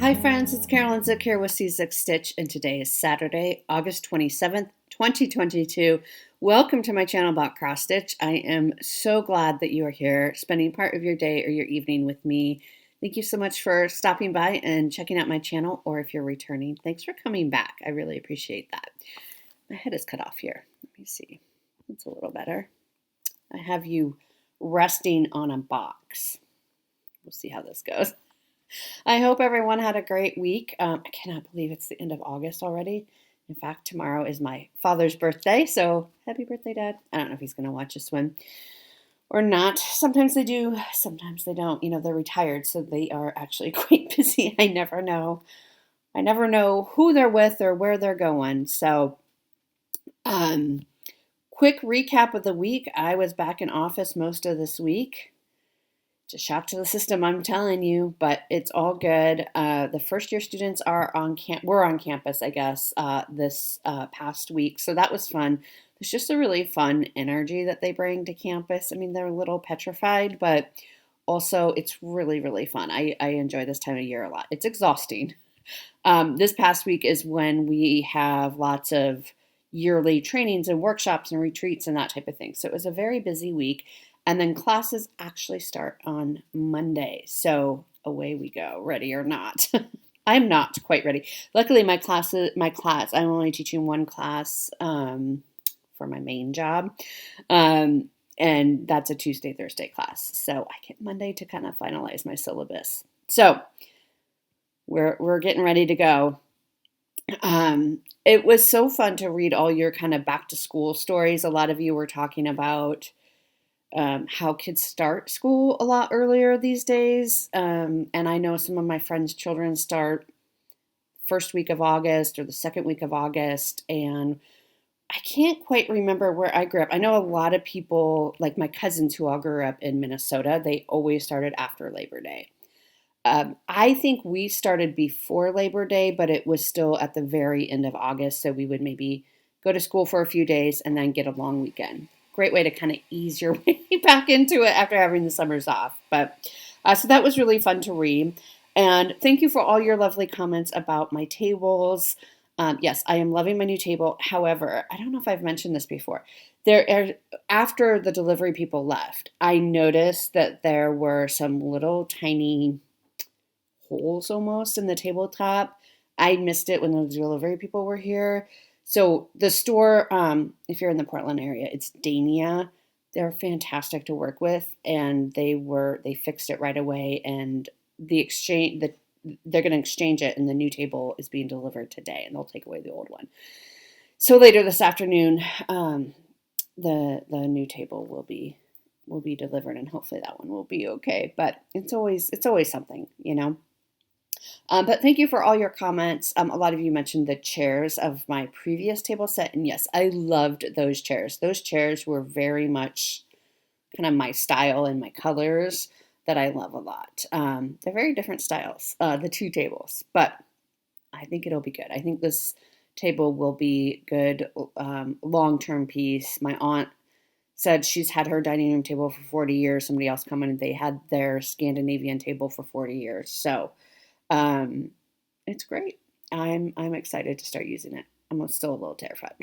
Hi friends, it's Carolyn Zick here with C6 Stitch, and today is Saturday, August 27th, 2022. Welcome to my channel about cross stitch. I am so glad that you are here, spending part of your day or your evening with me. Thank you so much for stopping by and checking out my channel, or if you're returning, thanks for coming back. I really appreciate that. My head is cut off here. Let me see. That's a little better. I have you resting on a box. We'll see how this goes. I hope everyone had a great week. I cannot believe it's the end of August already. In fact, tomorrow is my father's birthday, so happy birthday, Dad. I don't know if he's going to watch us swim or not. Sometimes they do, sometimes they don't. You know, they're retired, so they are actually quite busy. I never know. I never know who they're with or where they're going. So, quick recap of the week. I was back in office most of this week. It's a shock to the system, I'm telling you, but it's all good. The first year students are were on campus, I guess, this past week. So that was fun. There's just a really fun energy that they bring to campus. I mean, they're a little petrified, but also it's really, really fun. I enjoy this time of year a lot. It's exhausting. This past week is when we have lots of yearly trainings and workshops and retreats and that type of thing. So it was a very busy week. And then classes actually start on Monday. So away we go, ready or not. I'm not quite ready. Luckily, my class, I'm only teaching one class for my main job. And that's a Tuesday, Thursday class. So I get Monday to kind of finalize my syllabus. So we're getting ready to go. It was so fun to read all your kind of back to school stories. A lot of you were talking about how kids start school a lot earlier these days. And I know some of my friends' children start first week of August or the second week of August. And I can't quite remember where I grew up. I know a lot of people, like my cousins who all grew up in Minnesota, they always started after Labor Day. I think we started before Labor Day, but it was still at the very end of August. So we would maybe go to school for a few days and then get a long weekend. Great way to kind of ease your way back into it after having the summers off. But so that was really fun to read. And thank you for all your lovely comments about my tables. Yes, I am loving my new table. However, I don't know if I've mentioned this before. After the delivery people left, I noticed that there were some little tiny holes almost in the tabletop. I missed it when the delivery people were here. So the store, if you're in the Portland area, it's Dania. They're fantastic to work with, and they fixed it right away. And they're going to exchange it, and the new table is being delivered today, and they'll take away the old one. So later this afternoon, the new table will be delivered, and hopefully that one will be okay. But it's always something, you know. But thank you for all your comments. A lot of you mentioned the chairs of my previous table set. And yes, I loved those chairs. Those chairs were very much kind of my style and my colors that I love a lot. They're very different styles, the two tables. But I think it'll be good. I think this table will be good long-term piece. My aunt said she's had her dining room table for 40 years. Somebody else come in and they had their Scandinavian table for 40 years. So it's great. I'm excited to start using it. I'm still a little terrified.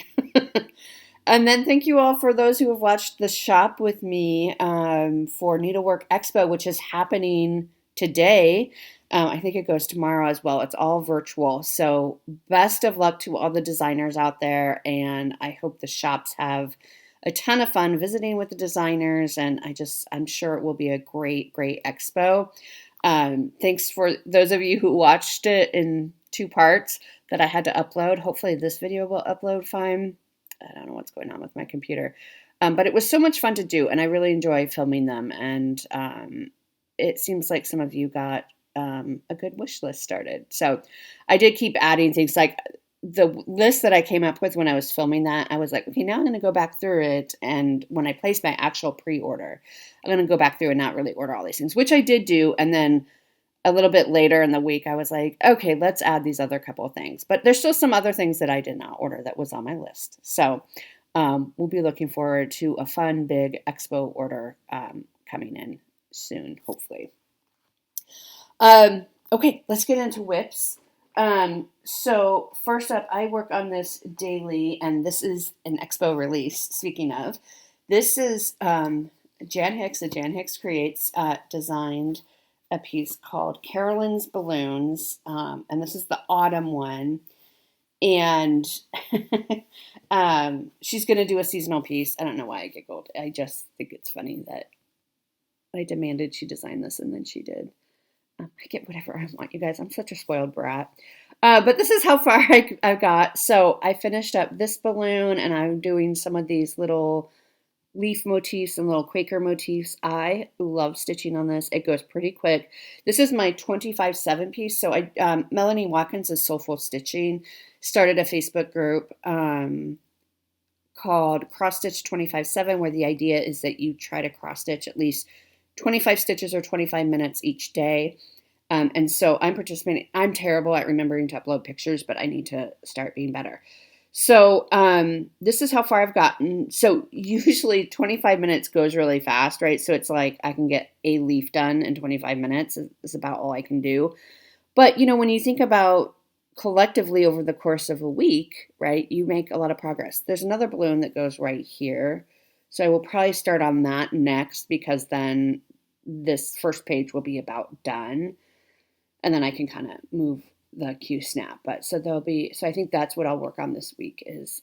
And then thank you all for those who have watched the shop with me for Needlework Expo, which is happening today. I think it goes tomorrow as well. It's all virtual. So best of luck to all the designers out there. And I hope the shops have a ton of fun visiting with the designers. And I'm sure it will be a great, great expo. Thanks for those of you who watched it in 2 parts that I had to upload. Hopefully this video will upload fine. I don't know what's going on with my computer. But it was so much fun to do, and I really enjoy filming them. And it seems like some of you got a good wish list started. So I did keep adding things like the list that I came up with when I was filming that. I was like, okay, now I'm going to go back through it. And when I placed my actual pre-order, I'm going to go back through and not really order all these things, which I did do. And then a little bit later in the week, I was like, okay, let's add these other couple of things. But there's still some other things that I did not order that was on my list. So we'll be looking forward to a fun, big expo order coming in soon, hopefully. Okay, let's get into whips. So first up, I work on this daily, and this is an expo release. Speaking of, this is Jan Hicks. The Jan Hicks Creates designed a piece called Carolyn's Balloons, and this is the autumn one. And she's going to do a seasonal piece. I don't know why I giggled. I just think it's funny that I demanded she design this, and then she did. I get whatever I want, you guys. I'm such a spoiled brat. But this is how far I got. So I finished up this balloon, and I'm doing some of these little leaf motifs and little Quaker motifs. I love stitching on this. It goes pretty quick. This is my 25/7 piece. So Melanie Watkins is Soulful Stitching, started a Facebook group called Cross Stitch 25/7, where the idea is that you try to cross stitch at least 25 stitches or 25 minutes each day. And so I'm participating. I'm terrible at remembering to upload pictures, but I need to start being better. So this is how far I've gotten. So usually 25 minutes goes really fast, right? So it's like I can get a leaf done in 25 minutes is about all I can do. But, when you think about collectively over the course of a week, right, you make a lot of progress. There's another balloon that goes right here. So I will probably start on that next because then this first page will be about done. And then I can kind of move the Q snap. But so I think that's what I'll work on this week is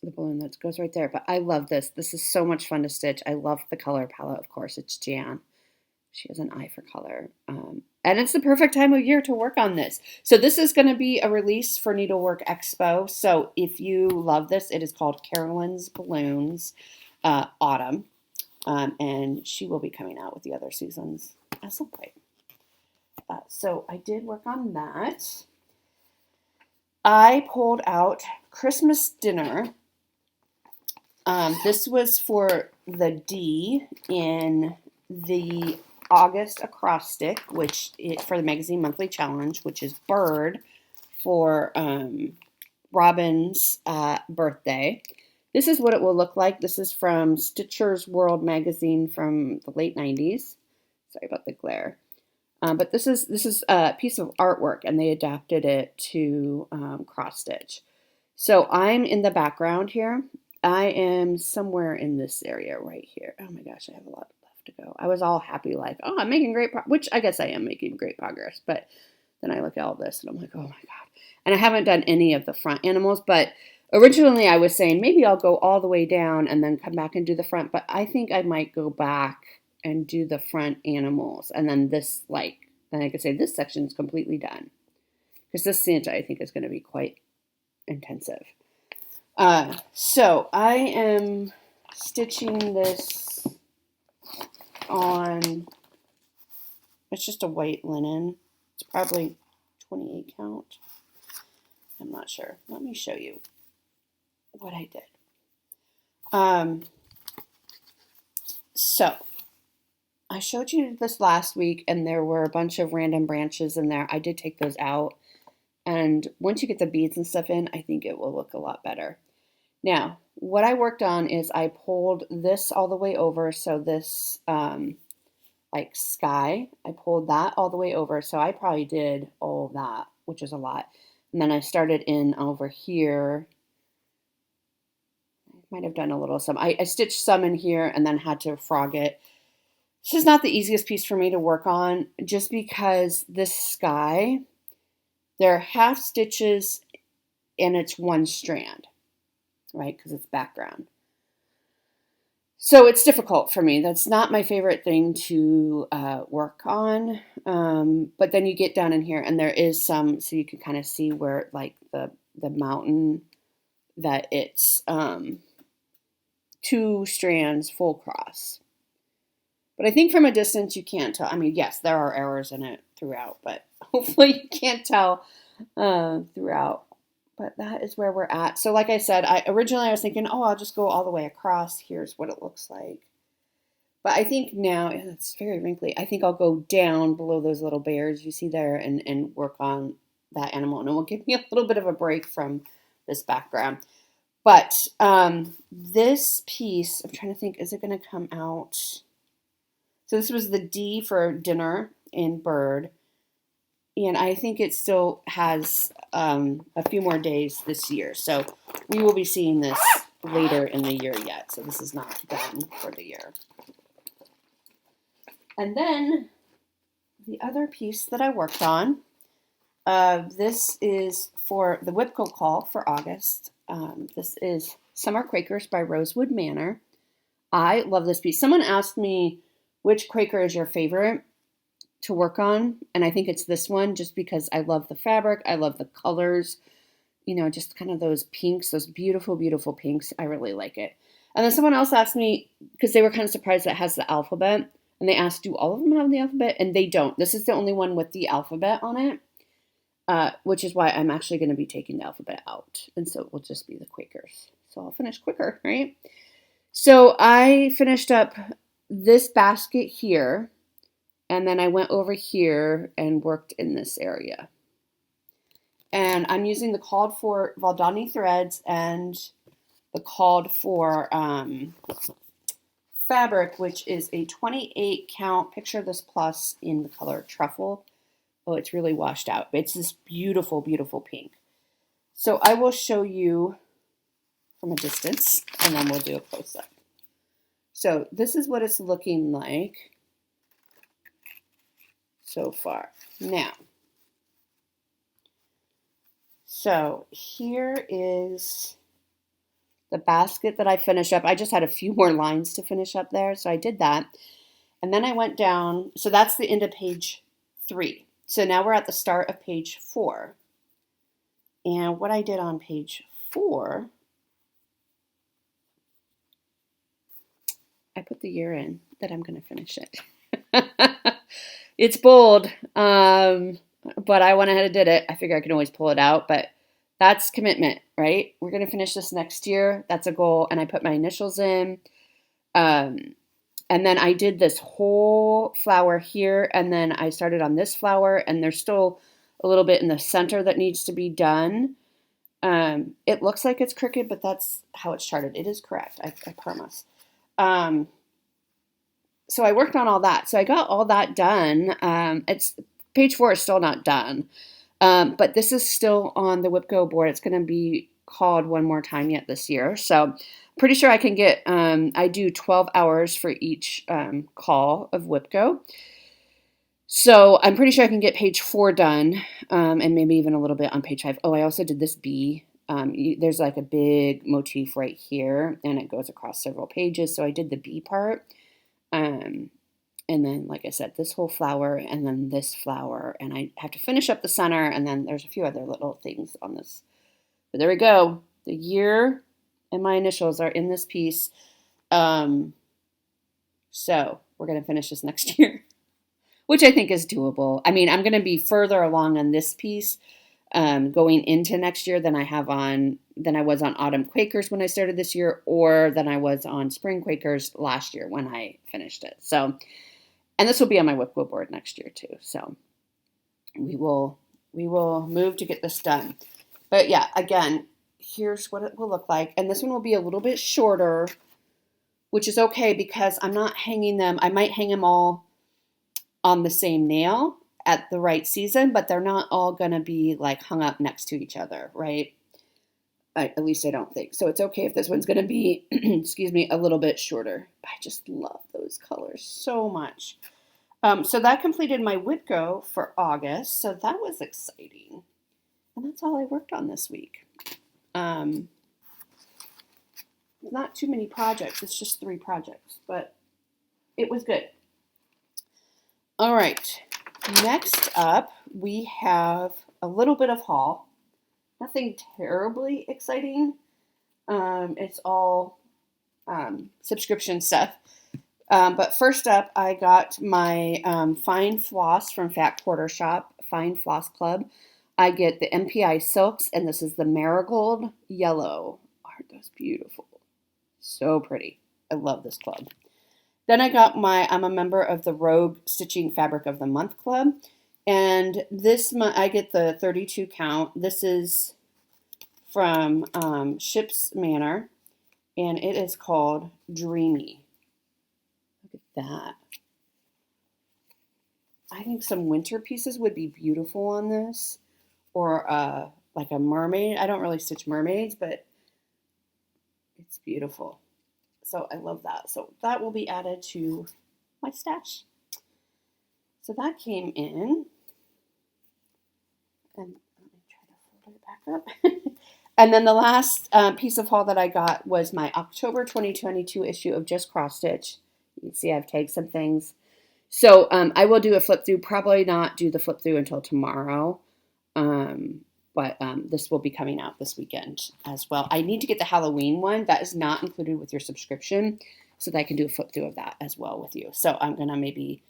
the balloon that goes right there. But I love this. This is so much fun to stitch. I love the color palette. Of course, it's Jan. She has an eye for color. And it's the perfect time of year to work on this. So this is going to be a release for Needlework Expo. So if you love this, it is called Carolyn's Balloons Autumn. And she will be coming out with the other seasons at some point. So I did work on that. I pulled out Christmas Dinner. This was for the D in the August acrostic, for the Magazine Monthly Challenge, which is Bird for Robin's birthday. This is what it will look like. This is from Stitcher's World magazine from the late 90s. Sorry about the glare. But this is a piece of artwork, and they adapted it to cross stitch. So I'm in the background here. I am somewhere in this area right here. Oh my gosh, I have a lot left to go. I was all happy like, oh, I'm making great progress, which I guess I am making great progress. But then I look at all this, and I'm like, oh my God. And I haven't done any of the front animals, but originally I was saying maybe I'll go all the way down and then come back and do the front. But I think I might go back and do the front animals. And then then I could say this section is completely done. Because this Santa, I think, is going to be quite intensive. So I am stitching this on, it's just a white linen. It's probably 28 count. I'm not sure. Let me show you what I did. So I showed you this last week, and there were a bunch of random branches in there. I did take those out. And once you get the beads and stuff in, I think it will look a lot better. Now, what I worked on is I pulled this all the way over. So this, sky, I pulled that all the way over. So I probably did all of that, which is a lot. And then I started in over here. I might have done a little some. I stitched some in here and then had to frog it. This is not the easiest piece for me to work on just because this sky, there are half stitches and it's one strand, right? Because it's background. So it's difficult for me. That's not my favorite thing to work on. But then you get down in here and there is some, so you can kind of see where like the mountain, that it's two strands full cross. But I think from a distance you can't tell. I mean, yes, there are errors in it throughout, but hopefully you can't tell throughout. But that is where we're at. So like I said, originally I was thinking, oh, I'll just go all the way across. Here's what it looks like. But I think now, it's very wrinkly, I think I'll go down below those little bears you see there and work on that animal. And it will give me a little bit of a break from this background. But this piece, I'm trying to think, is it going to come out? So this was the D for dinner in bird. And I think it still has a few more days this year. So we will be seeing this later in the year yet. So this is not done for the year. And then the other piece that I worked on, this is for the Whipgo call for August. This is Summer Quakers by Rosewood Manor. I love this piece. Someone asked me which Quaker is your favorite to work on, and I think it's this one just because I love the fabric, I love the colors, you know, just kind of those pinks, those beautiful, beautiful pinks. I really like it. And then someone else asked me, because they were kind of surprised that it has the alphabet, and they asked, do all of them have the alphabet? And they don't. This is the only one with the alphabet on it, which is why I'm actually going to be taking the alphabet out, and so it will just be the Quakers. So I'll finish quicker, right? So I finished up this basket here, and then I went over here and worked in this area. And I'm using the called for Valdani threads and the called for fabric, which is a 28 count. Picture this plus in the color truffle. Oh, it's really washed out. It's this beautiful, beautiful pink. So I will show you from a distance, and then we'll do a close-up. So this is what it's looking like so far. Now, so here is the basket that I finished up. I just had a few more lines to finish up there, so I did that. And then I went down, so that's the end of page 3. So now we're at the start of page 4. And what I did on page 4, I put the year in that I'm going to finish it. It's bold, but I went ahead and did it. I figure I can always pull it out, but that's commitment, right? We're going to finish this next year. That's a goal. And I put my initials in. And then I did this whole flower here, and then I started on this flower, and there's still a little bit in the center that needs to be done. It looks like it's crooked, but that's how it's charted. It is correct, I promise. So I worked on all that. So I got all that done. It's page 4 is still not done, but this is still on the Whipgo board. It's going to be called one more time yet this year. So pretty sure I can get, I do 12 hours for each call of Whipgo. So I'm pretty sure I can get page 4 done, and maybe even a little bit on page 5. Oh, I also did this bee. There's like a big motif right here, and it goes across several pages. So I did the bee part. And then, like I said, this whole flower, and then this flower, and I have to finish up the center, and then there's a few other little things on this. But there we go. The year and my initials are in this piece. So we're going to finish this next year, which I think is doable. I mean, I'm going to be further along on this piece going into next year than I was on Autumn Quakers when I started this year, or than I was on Spring Quakers last year when I finished it. So, and this will be on my Whipgo board next year too. So we will move to get this done. But yeah, again, here's what it will look like. And this one will be a little bit shorter, which is okay because I'm not hanging them. I might hang them all on the same nail at the right season, but they're not all going to be like hung up next to each other, right? At least I don't think. So it's okay if this one's going to be, excuse me, a little bit shorter. I just love those colors so much. So that completed my Whipgo for August. So that was exciting. And that's all I worked on this week. Not too many projects. It's just 3 projects, but it was good. All right. Next up, we have a little bit of haul. Nothing terribly exciting. It's all subscription stuff. But first up, I got my Fine Floss from Fat Quarter Shop, Fine Floss Club. I get the MPI Silks, and this is the Marigold Yellow. Aren't those beautiful? So pretty. I love this club. Then I got I'm a member of the Rogue Stitching Fabric of the Month Club. And this month I get the 32 count. This is from Ship's Manor. And it is called Dreamy. Look at that. I think some winter pieces would be beautiful on this, or like a mermaid. I don't really stitch mermaids, but it's beautiful. So I love that. So that will be added to my stash. So that came in. And let me try to fold it back up. And then the last piece of haul that I got was my October 2022 issue of Just Cross Stitch. You can see I've tagged some things. So I will do a flip through, probably not do the flip through until tomorrow. But this will be coming out this weekend as well. I need to get the Halloween one. That is not included with your subscription, so that I can do a flip through of that as well with you. So I'm going to maybe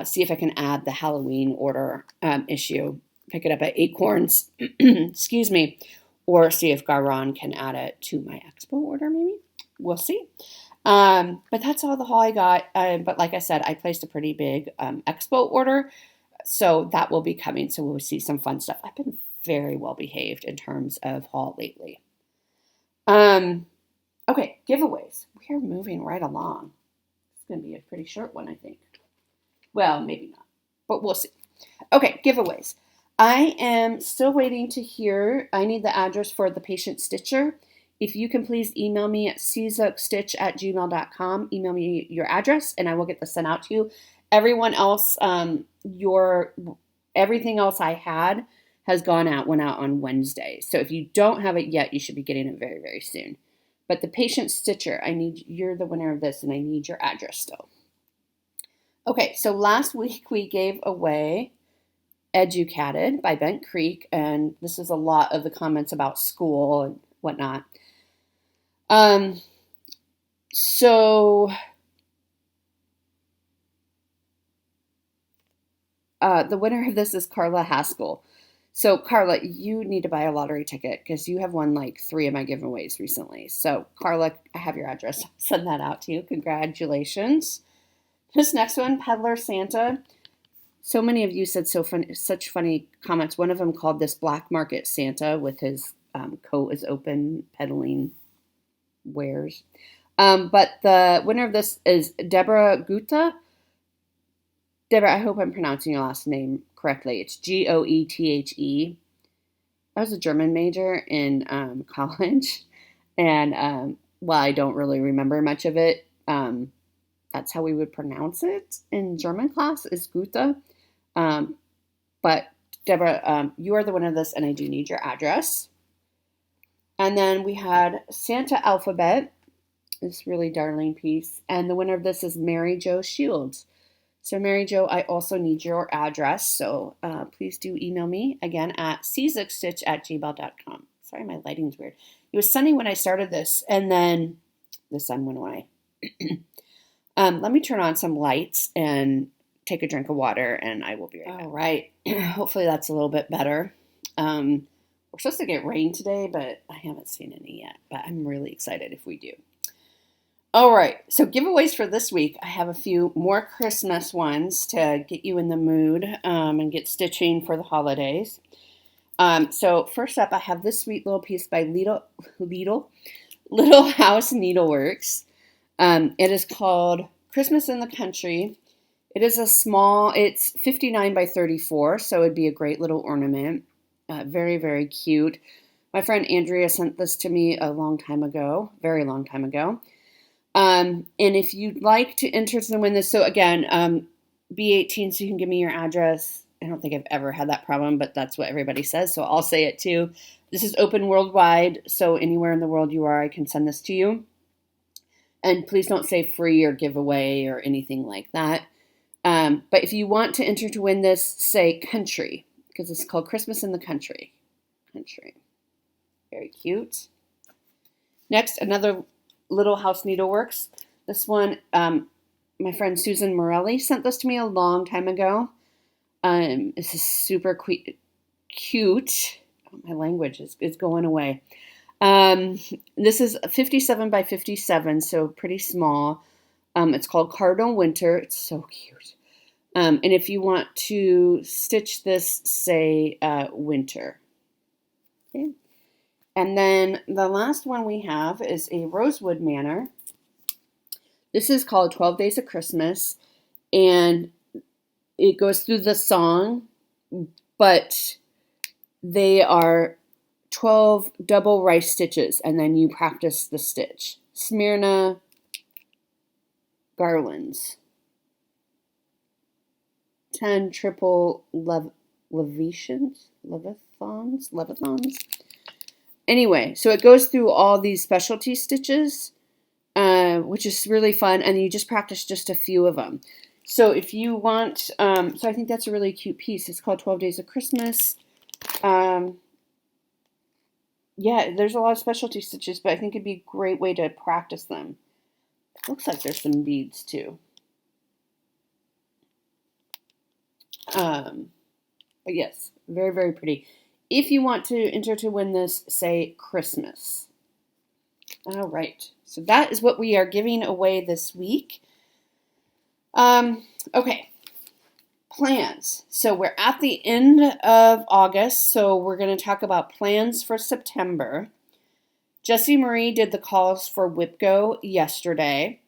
see if I can add the Halloween order issue, pick it up at Acorns, excuse me, or see if Garon can add it to my Expo order maybe. We'll see. But that's all the haul I got. But like I said, I placed a pretty big Expo order, so that will be coming. So we'll see some fun stuff. I've been very well behaved in terms of haul lately. Okay, giveaways. We are moving right along. It's going to be a pretty short one, I think. Well, maybe not, but we'll see. Okay, giveaways. I am still waiting to hear. I need the address for the patient stitcher. If you can please email me at czookstitch@gmail.com. Email me your address, and I will get this sent out to you. Everyone else, everything else I had has went out on Wednesday. So if you don't have it yet, you should be getting it very, very soon. But the patient stitcher, you're the winner of this, and I need your address still. Okay, so last week we gave away Educated by Bent Creek, and this is a lot of the comments about school and whatnot. So the winner of this is Carla Haskell. So Carla, you need to buy a lottery ticket because you have won like 3 of my giveaways recently. So Carla, I have your address. I'll send that out to you. Congratulations. This next one, Peddler Santa. So many of you said such funny comments. One of them called this Black Market Santa with his coat is open, peddling wares. But the winner of this is Deborah Gutta. Deborah, I hope I'm pronouncing your last name correctly. It's Goethe. I was a German major in college, and while I don't really remember much of it, that's how we would pronounce it in German class, is Gutta. But Deborah, you are the winner of this, and I do need your address. And then we had Santa Alphabet, this really darling piece, and the winner of this is Mary Jo Shields. So Mary Jo, I also need your address, so please do email me again at czookstitch@gmail.com. Sorry, my lighting's weird. It was sunny when I started this, and then the sun went away. Let me turn on some lights and take a drink of water, and I will be right back. All right. Hopefully that's a little bit better. We're supposed to get rain today, but I haven't seen any yet. But I'm really excited if we do. All right. So giveaways for this week. I have a few more Christmas ones to get you in the mood and get stitching for the holidays. So first up, I have this sweet little piece by Little House Needleworks. It is called Christmas in the Country. It is it's 59 by 34, so it'd be a great little ornament. Very, very cute. My friend Andrea sent this to me a long time ago, very long time ago. And if you'd like to enter to win this, so again, be 18 so you can give me your address. I don't think I've ever had that problem, but that's what everybody says, so I'll say it too. This is open worldwide, so anywhere in the world you are, I can send this to you. And please don't say free or giveaway or anything like that. But if you want to enter to win this, say country, because it's called Christmas in the Country. Country. Very cute. Next, another Little House Needleworks. This one, my friend Susan Morelli sent this to me a long time ago. This is super cute. Oh, my language is going away. This is 57 by 57, so pretty small. It's called Cardinal Winter. It's so cute. And if you want to stitch this, say winter. Okay. And then the last one we have is a Rosewood Manor. This is called 12 Days of Christmas. And it goes through the song, but they are 12 double rice stitches, and then you practice the stitch. Smyrna garlands. 10 triple levations? Levathons? Anyway, so it goes through all these specialty stitches, which is really fun, and you just practice just a few of them. So if you want, so I think that's a really cute piece. It's called 12 Days of Christmas. Yeah, there's a lot of specialty stitches, but I think it'd be a great way to practice them. It looks like there's some beads too. But yes, very, very pretty. If you want to enter to win this, say Christmas. All right, so that is what we are giving away this week. Okay, plans. So we're at the end of August, so we're going to talk about plans for September. Jessie Marie did the calls for Whipgo yesterday,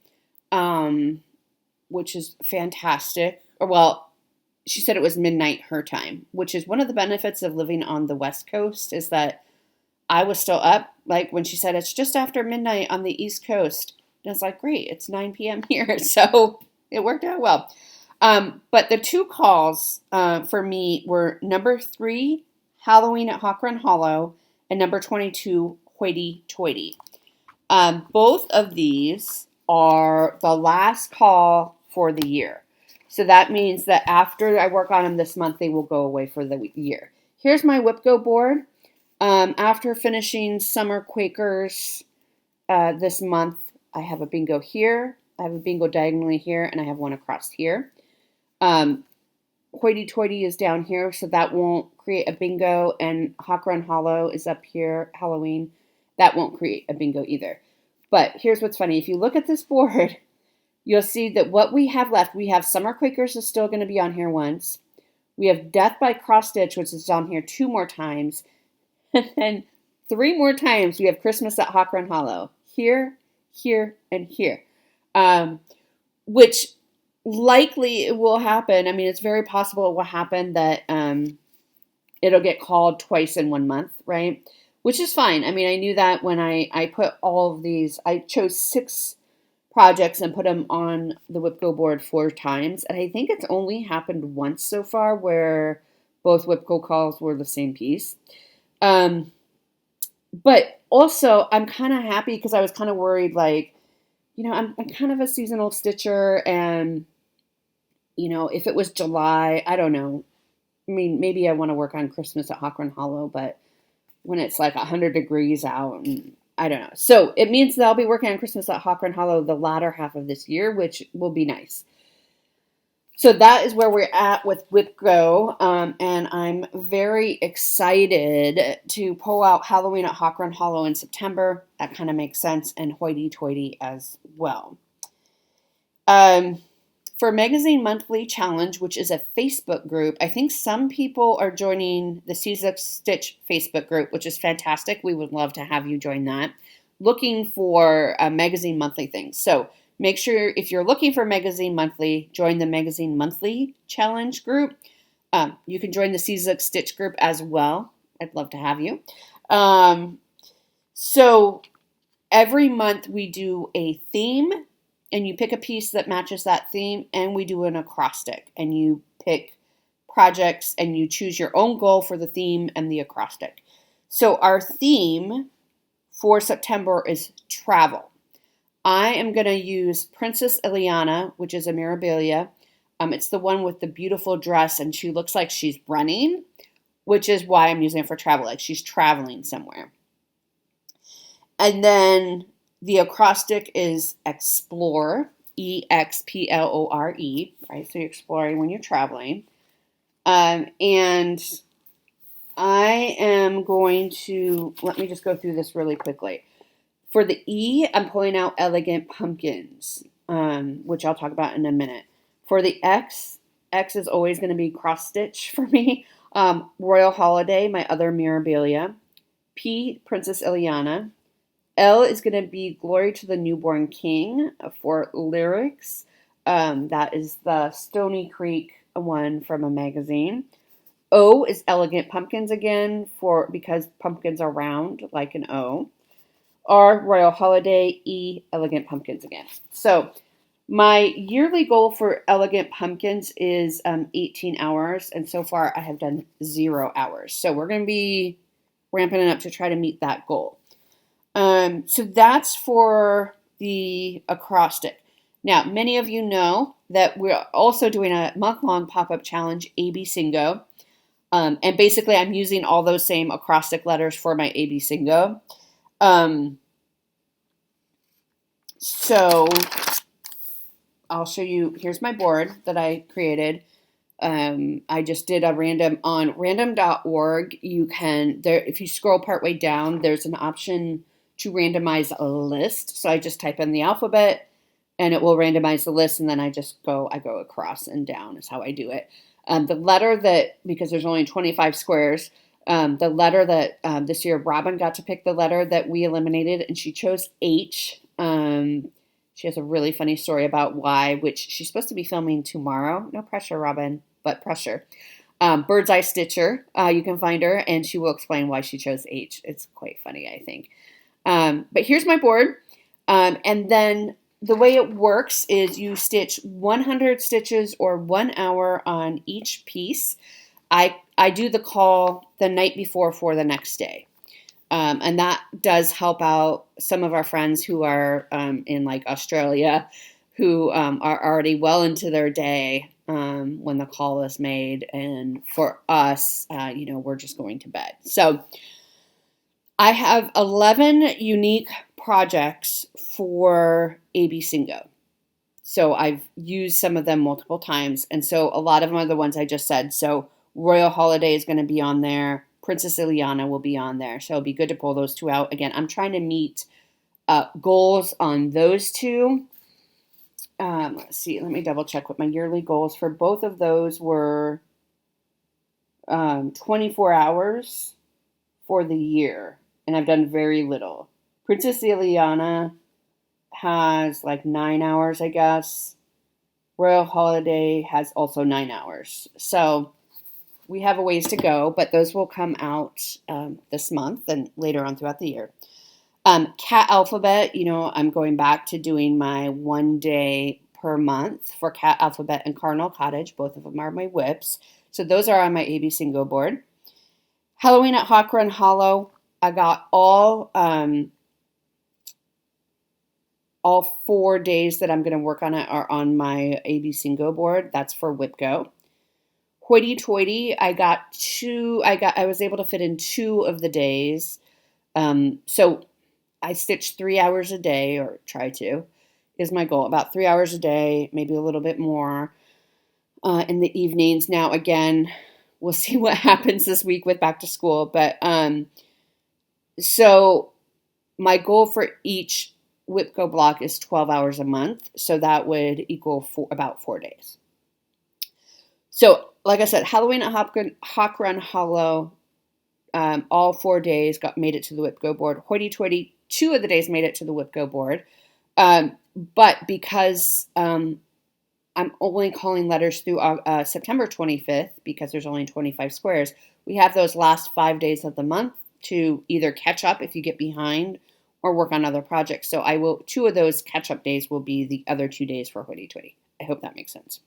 which is fantastic. Well, she said it was midnight her time, which is one of the benefits of living on the West Coast, is that I was still up, like when she said it's just after midnight on the East Coast. And it's like, great, it's 9 p.m. here, so it worked out well. But the two calls for me were number 3, Halloween at Hawk Run Hollow, and number 22, Hoity Toity. Both of these are the last call for the year. So that means that after I work on them this month, they will go away for the year. Here's my Whipgo board. After finishing Summer Quakers this month, I have a bingo here, I have a bingo diagonally here, and I have one across here. Hoity Toity is down here, so that won't create a bingo, and Hawk Run Hollow is up here, Halloween. That won't create a bingo either. But here's what's funny. If you look at this board, you'll see that what we have left, we have Summer Quakers is still going to be on here once. We have Death by Cross Stitch, which is on here 2 more times. And then 3 more times we have Christmas at Hawk Run Hollow. Here, here, and here. Which likely it will happen. I mean, it's very possible it will happen that it'll get called twice in 1 month, right? Which is fine. I mean, I knew that when I put all of these, I chose 6 projects and put them on the Whipgo board 4 times. And I think it's only happened once so far where both Whipgo calls were the same piece. But also, I'm kind of happy because I was kind of worried, like, you know, I'm kind of a seasonal stitcher, and, you know, if it was July, I don't know. I mean, maybe I want to work on Christmas at Hawk Run Hollow, but when it's like 100 degrees out, and I don't know. So it means that I'll be working on Christmas at Hawk Run Hollow the latter half of this year, which will be nice. So that is where we're at with Whipgo, and I'm very excited to pull out Halloween at Hawk Run Hollow in September. That kind of makes sense, and Hoity Toity as well. For Magazine Monthly Challenge, which is a Facebook group, I think some people are joining the Closeup Stitch Facebook group, which is fantastic. We would love to have you join that. Looking for Magazine Monthly things. So make sure if you're looking for Magazine Monthly, join the Magazine Monthly Challenge group. You can join the Closeup Stitch group as well. I'd love to have you. So every month we do a theme, and you pick a piece that matches that theme, and we do an acrostic, and you pick projects, and you choose your own goal for the theme and the acrostic. So our theme for September is travel. I am going to use Princess Ileana, which is a Mirabilia. It's the one with the beautiful dress, and she looks like she's running, which is why I'm using it for travel, like she's traveling somewhere. And then the acrostic is explore, E-X-P-L-O-R-E, right? So you're exploring when you're traveling. And I am going to, let me just go through this really quickly. For the E, I'm pulling out Elegant Pumpkins, which I'll talk about in a minute. For the X, X is always going to be cross stitch for me. Royal Holiday, my other Mirabilia. P, Princess Ileana. L is going to be Glory to the Newborn King for lyrics. That is the Stony Creek one from a magazine. O is Elegant Pumpkins again because pumpkins are round like an O. R, Royal Holiday. E, Elegant Pumpkins again. So my yearly goal for Elegant Pumpkins is 18 hours, and so far I have done 0 hours. So we're going to be ramping it up to try to meet that goal. So that's for the acrostic. Now, many of you know that we're also doing a month-long pop-up challenge, ABCINGO. And basically, I'm using all those same acrostic letters for my ABCINGO. So I'll show you. Here's my board that I created. I just did a random on random.org. You can if you scroll partway down, there's an option to randomize a list. So I just type in the alphabet and it will randomize the list, and then I go across and down is how I do it. The letter because there's only 25 squares, the letter that this year Robin got to pick the letter that we eliminated, and she chose H. She has a really funny story about why, which she's supposed to be filming tomorrow. No pressure, Robin, but pressure. Bird's Eye Stitcher, you can find her, and she will explain why she chose H. It's quite funny, I think. But here's my board, and then the way it works is you stitch 100 stitches or 1 hour on each piece. I do the call the night before for the next day. And that does help out some of our friends who are in like Australia who are already well into their day when the call is made. And for us, we're just going to bed. So I have 11 unique projects for ABCINGO. So I've used some of them multiple times. And so a lot of them are the ones I just said. So Royal Holiday is going to be on there. Princess Ileana will be on there. So it'll be good to pull those two out. Again, I'm trying to meet goals on those two. Let's see. Let me double check what my yearly goals for both of those were. 24 hours for the year. And I've done very little. Princess Ileana has like 9 hours, I guess. Royal Holiday has also 9 hours. So we have a ways to go, but those will come out this month and later on throughout the year. Cat Alphabet, I'm going back to doing my 1 day per month for Cat Alphabet and Cardinal Cottage. Both of them are my whips. So those are on my ABCINGO board. Halloween at Hawk Run Hollow. I got all 4 days that I'm going to work on it are on my ABCINGO board. That's for Whipgo. Hoity Toity, I was able to fit in 2 of the days. So I stitch 3 hours a day, or try to, is my goal. About 3 hours a day, maybe a little bit more in the evenings. Now, again, we'll see what happens this week with back to school. But so my goal for each Whipgo block is 12 hours a month. So that would equal about 4 days. So, like I said, Halloween at Hawk Run Hollow, all 4 days made it to the Whipgo board. Hoity Toity, 2 of the days made it to the Whipgo board. But because I'm only calling letters through September 25th, because there's only 25 squares, we have those last 5 days of the month to either catch up if you get behind or work on other projects. So 2 of those catch-up days will be the other 2 days for Hoity Toity. I hope that makes sense.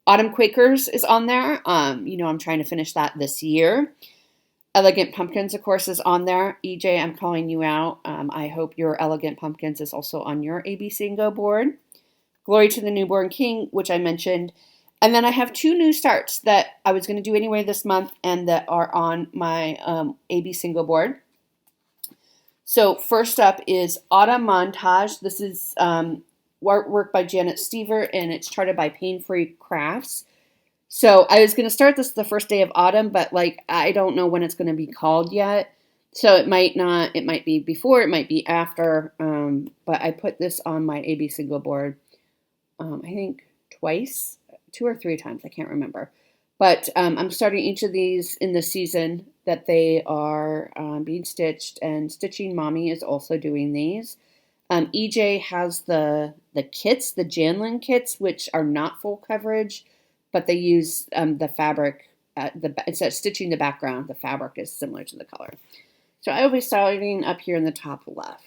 Autumn Quakers is on there. I'm trying to finish that this year. Elegant Pumpkins, of course, is on there. EJ, I'm calling you out. I hope your Elegant Pumpkins is also on your ABCINGO board. Glory to the Newborn King, which I mentioned. And then I have 2 new starts that I was going to do anyway this month and that are on my ABCINGO board. So first up is Autumn Montage. This is work by Janet Stever, and it's charted by Pain Free Crafts. So I was going to start this the first day of autumn, but I don't know when it's going to be called yet. So it might be before, it might be after. But I put this on my ABCINGO board, I think twice, 2 or 3 times. I can't remember. But I'm starting each of these in the season that they are being stitched, and Stitching Mommy is also doing these. EJ has the kits, the Janlin kits, which are not full coverage. but they use the fabric, instead of stitching the background, the fabric is similar to the color. So I will be starting up here in the top left.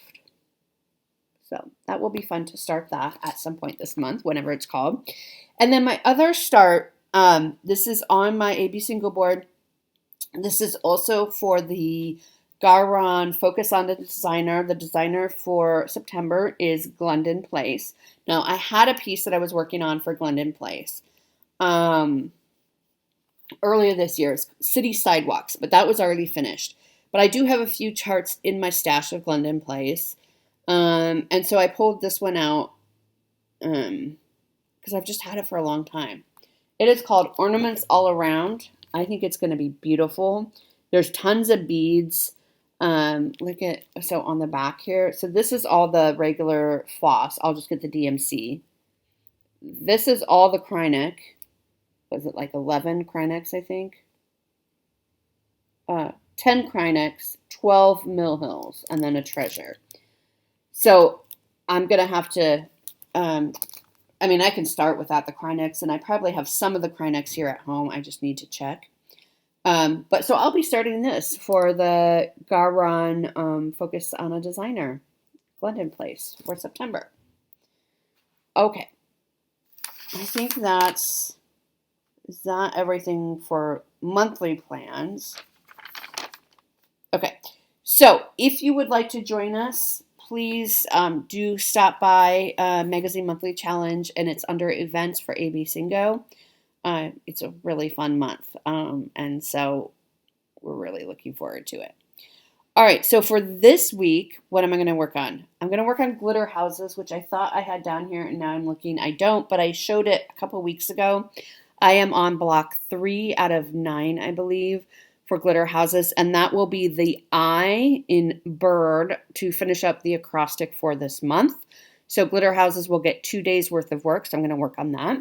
So that will be fun to start that at some point this month, whenever it's called. And then my other start, this is on my ABCINGO board. This is also for the Garon Focus on the Designer. The designer for September is Glendon Place. Now, I had a piece that I was working on for Glendon Place earlier this year, City Sidewalks, but that was already finished. But I do have a few charts in my stash of Glendon Place. And so I pulled this one out because I've just had it for a long time. It is called Ornaments All Around. I think it's going to be beautiful. There's tons of beads. Look at, so on the back here. So this is all the regular floss. I'll just get the DMC. This is all the Krynic. Was it like 11 Krynics, I think? 10 Krynics, 12 Mill Hills, and then a treasure. So I'm going to have to, I mean, I can start without the Krynics, and I probably have some of the Krynics here at home. I just need to check. But so I'll be starting this for the Garon Focus on a Designer Glendon Place for September. Okay. I think is that everything for monthly plans. Okay. So if you would like to join us, please do stop by Magazine Monthly Challenge, and it's under events for ABCINGO. It's a really fun month, and so we're really looking forward to it. All right, so for this week, what am I going to work on? I'm going to work on glitter houses, which I thought I had down here, and now I'm looking. I don't, but I showed it a couple weeks ago. I am on block 3 out of 9, I believe, for glitter houses, and that will be the eye in bird to finish up the acrostic for this month. So glitter houses will get 2 days worth of work, so I'm going to work on that.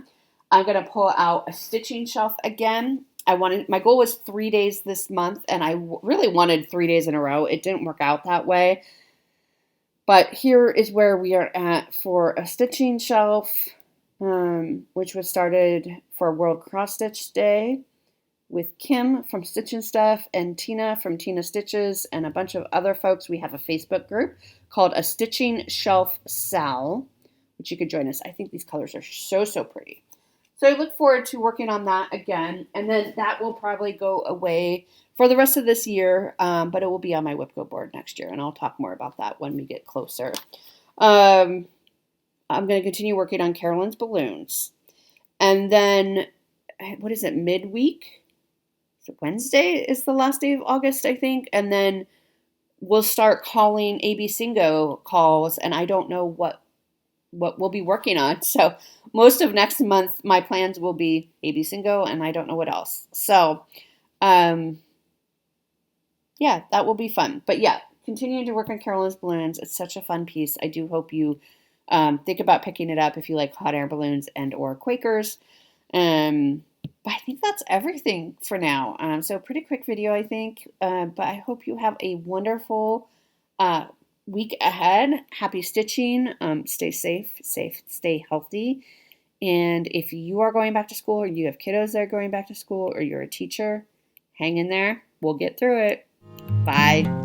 I'm going to pull out a stitching shelf again. My goal was 3 days this month, and I really wanted 3 days in a row. It didn't work out that way. But here is where we are at for a stitching shelf, which was started for World Cross Stitch Day with Kim from Stitch and Stuff and Tina from Tina Stitches and a bunch of other folks. We have a Facebook group called A Stitching Shelf Sal, which you could join us. I think these colors are so, so pretty. So I look forward to working on that again, and then that will probably go away for the rest of this year, but it will be on my Whipgo board next year, and I'll talk more about that when we get closer. I'm going to continue working on Carolyn's balloons, and then, what is it, midweek? So Wednesday is the last day of August, I think, and then we'll start calling ABCINGO calls, and I don't know what we'll be working on. So most of next month, my plans will be ABCINGO, and I don't know what else. So, yeah, that will be fun. But yeah, continuing to work on Carolyn's balloons. It's such a fun piece. I do hope you think about picking it up if you like hot air balloons and or Quakers. But I think that's everything for now. So pretty quick video, I think. But I hope you have a wonderful week ahead. Happy stitching. Stay safe, stay healthy. And if you are going back to school, or you have kiddos that are going back to school, or you're a teacher, hang in there. We'll get through it. Bye.